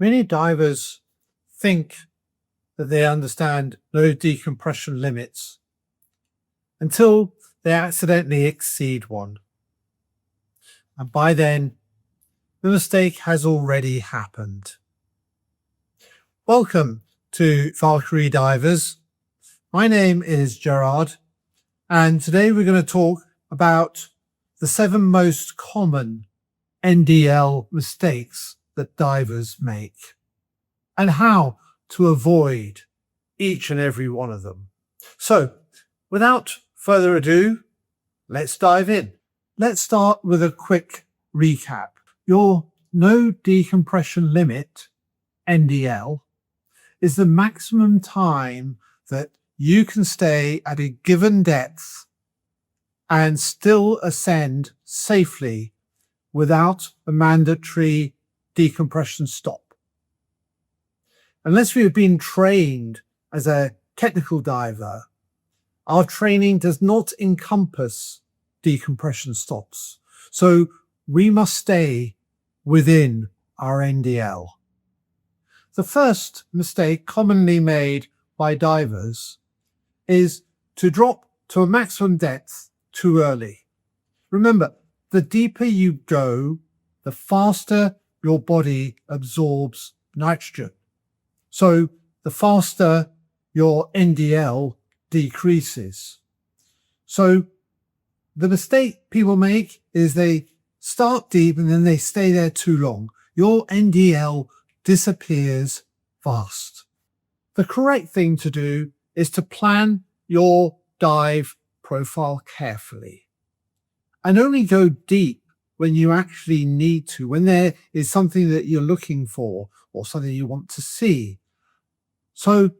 Many divers think that they understand no decompression limits until they accidentally exceed one. And by then, the mistake has already happened. Welcome to Valkyrie Divers. My name is Gerard, and today we're going to talk about the 7 most common NDL mistakes that divers make and how to avoid each and every one of them. So, without further ado, let's dive in. Let's start with a quick recap. Your no decompression limit, NDL, is the maximum time that you can stay at a given depth and still ascend safely without a mandatory decompression stop. Unless we have been trained as a technical diver, our training does not encompass decompression stops. So we must stay within our NDL. The first mistake commonly made by divers is to drop to a maximum depth too early. Remember, the deeper you go, the faster your body absorbs nitrogen. So the faster your NDL decreases. So the mistake people make is they start deep and then they stay there too long. Your NDL disappears fast. The correct thing to do is to plan your dive profile carefully and only go deep when you actually need to, when there is something that you're looking for or something you want to see. So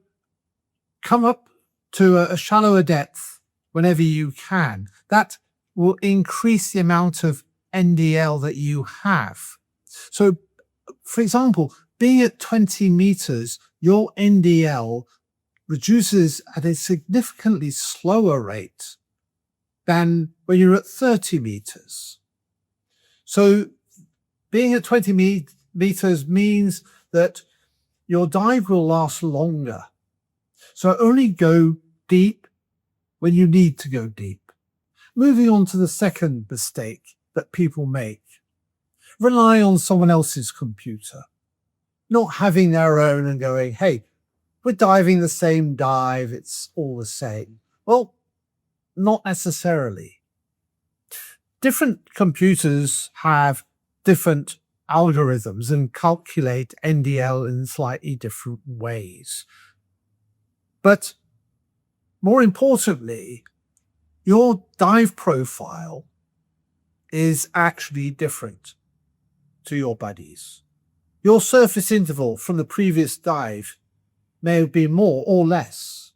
come up to a shallower depth whenever you can. That will increase the amount of NDL that you have. So, for example, being at 20 meters, your NDL reduces at a significantly slower rate than when you're at 30 meters. So being at 20 meters means that your dive will last longer. So only go deep when you need to go deep. Moving on to the second mistake that people make. Rely on someone else's computer. Not having their own and going, hey, we're diving the same dive, it's all the same. Well, not necessarily. Different computers have different algorithms and calculate NDL in slightly different ways. But more importantly, your dive profile is actually different to your buddies. Your surface interval from the previous dive may have been more or less.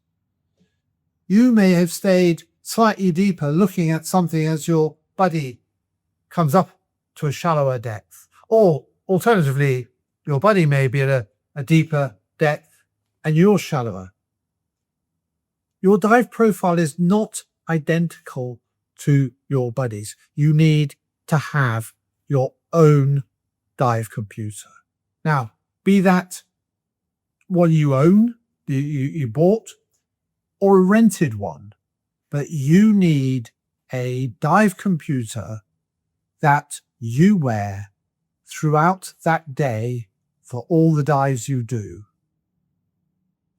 You may have stayed slightly deeper looking at something as your buddy comes up to a shallower depth. Or alternatively, your buddy may be at a deeper depth and you're shallower. Your dive profile is not identical to your buddies. You need to have your own dive computer. Now, be that one you own, you bought, or a rented one, but you need a dive computer that you wear throughout that day for all the dives you do.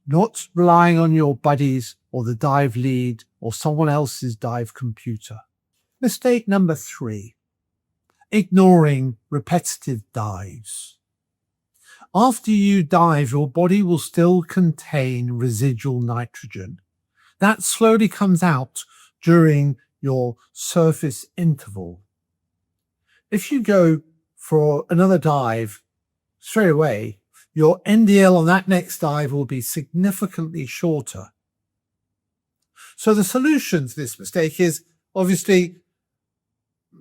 Not relying on your buddies or the dive lead or someone else's dive computer. Mistake number 3, ignoring repetitive dives. After you dive, your body will still contain residual nitrogen. That slowly comes out during your surface interval. If you go for another dive straight away, your NDL on that next dive will be significantly shorter. So the solution to this mistake is obviously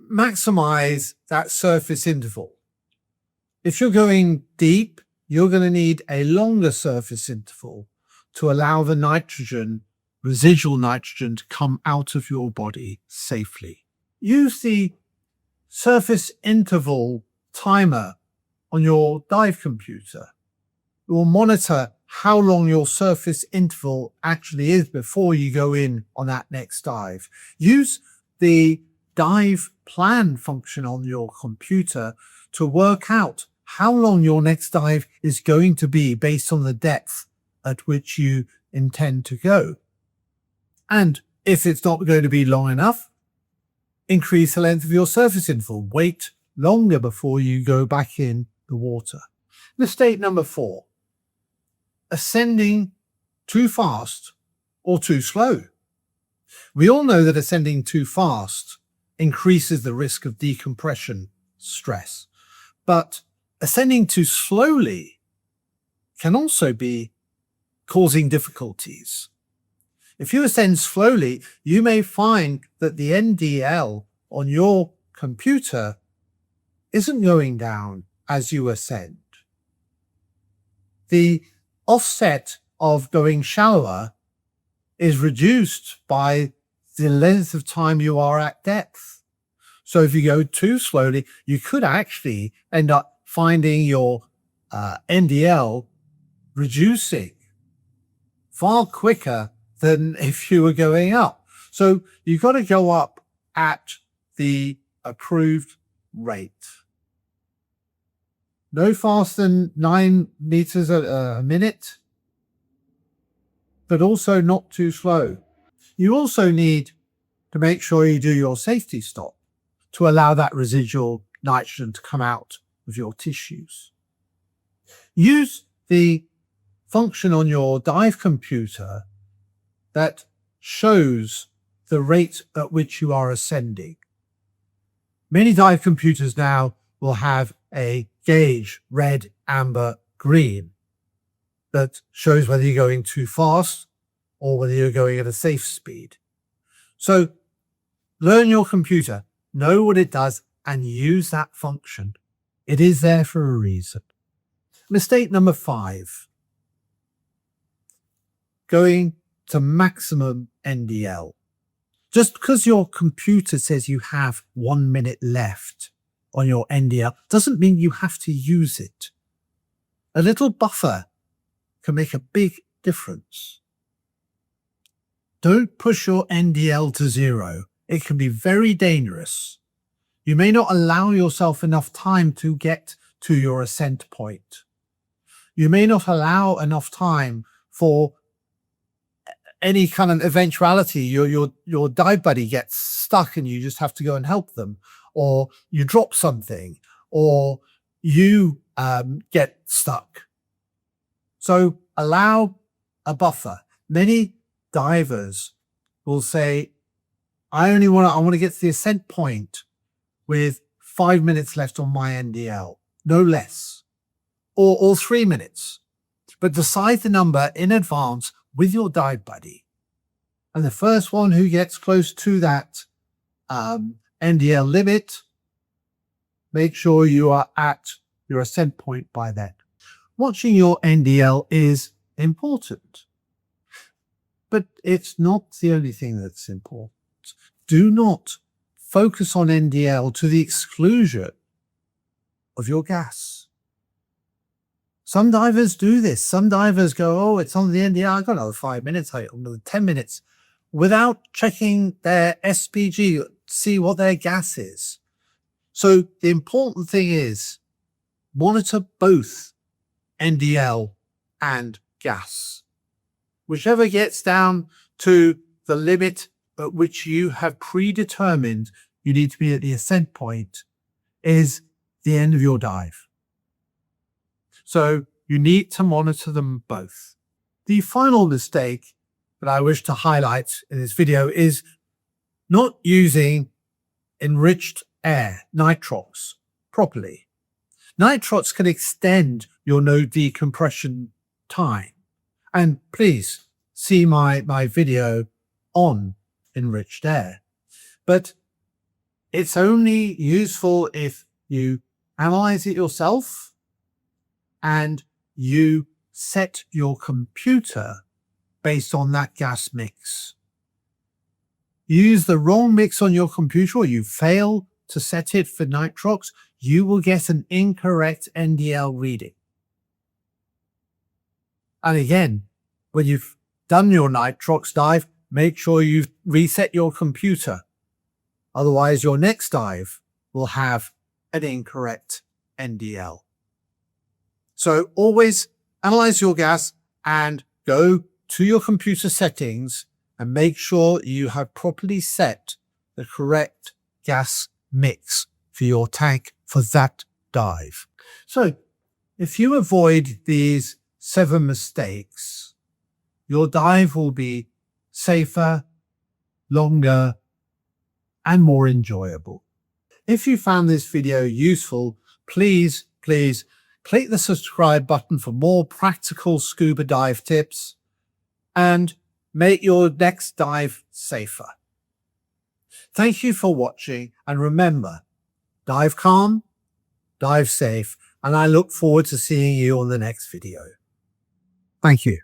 maximize that surface interval. If you're going deep, you're going to need a longer surface interval to allow the nitrogen, residual nitrogen, to come out of your body safely. Use the surface interval timer on your dive computer. It will monitor how long your surface interval actually is before you go in on that next dive. Use the dive plan function on your computer to work out how long your next dive is going to be based on the depth at which you intend to go. And if it's not going to be long enough, increase the length of your surface interval. Wait longer before you go back in the water. Mistake number 4. Ascending too fast or too slow. We all know that ascending too fast increases the risk of decompression stress, but ascending too slowly can also be causing difficulties. If you ascend slowly, you may find that the NDL on your computer isn't going down as you ascend. The offset of going shallower is reduced by the length of time you are at depth. So if you go too slowly, you could actually end up finding your NDL reducing far quicker than if you were going up. So you've got to go up at the approved rate. No faster than 9 meters a minute, but also not too slow. You also need to make sure you do your safety stop to allow that residual nitrogen to come out of your tissues. Use the function on your dive computer that shows the rate at which you are ascending. Many dive computers now will have a gauge, red, amber, green, that shows whether you're going too fast or whether you're going at a safe speed. So learn your computer, know what it does, and use that function. It is there for a reason. Mistake number 5. Going to maximum NDL. Just because your computer says you have 1 minute left on your NDL doesn't mean you have to use it. A little buffer can make a big difference. Don't push your NDL to 0. It can be very dangerous. You may not allow yourself enough time to get to your ascent point. You may not allow enough time for any kind of eventuality. Your dive buddy gets stuck and you just have to go and help them, or you drop something, or you get stuck. So allow a buffer. Many divers will say, I want to get to the ascent point with 5 minutes left on my NDL, no less, or 3 minutes. But decide the number in advance with your dive buddy. And the first one who gets close to that NDL limit, make sure you are at your ascent point by then. Watching your NDL is important, but it's not the only thing that's important. Do not focus on NDL to the exclusion of your gas. Some divers do this. Some divers go, oh, it's on the NDL. I've got another 5 minutes, another 10 minutes, without checking their SPG, see what their gas is. So the important thing is monitor both NDL and gas. Whichever gets down to the limit at which you have predetermined you need to be at the ascent point is the end of your dive. So you need to monitor them both. The final mistake that I wish to highlight in this video is not using enriched air, Nitrox, properly. Nitrox can extend your no decompression time. And please see my video on enriched air. But it's only useful if you analyze it yourself and you set your computer based on that gas mix. Use the wrong mix on your computer, or you fail to set it for nitrox, you will get an incorrect NDL reading. And again, when you've done your nitrox dive, make sure you've reset your computer. Otherwise, your next dive will have an incorrect NDL. So always analyze your gas and go to your computer settings and make sure you have properly set the correct gas mix for your tank for that dive. So if you avoid these 7 mistakes, your dive will be safer, longer, and more enjoyable. If you found this video useful, please click the subscribe button for more practical scuba dive tips and make your next dive safer. Thank you for watching, and remember, dive calm, dive safe, and I look forward to seeing you on the next video. Thank you.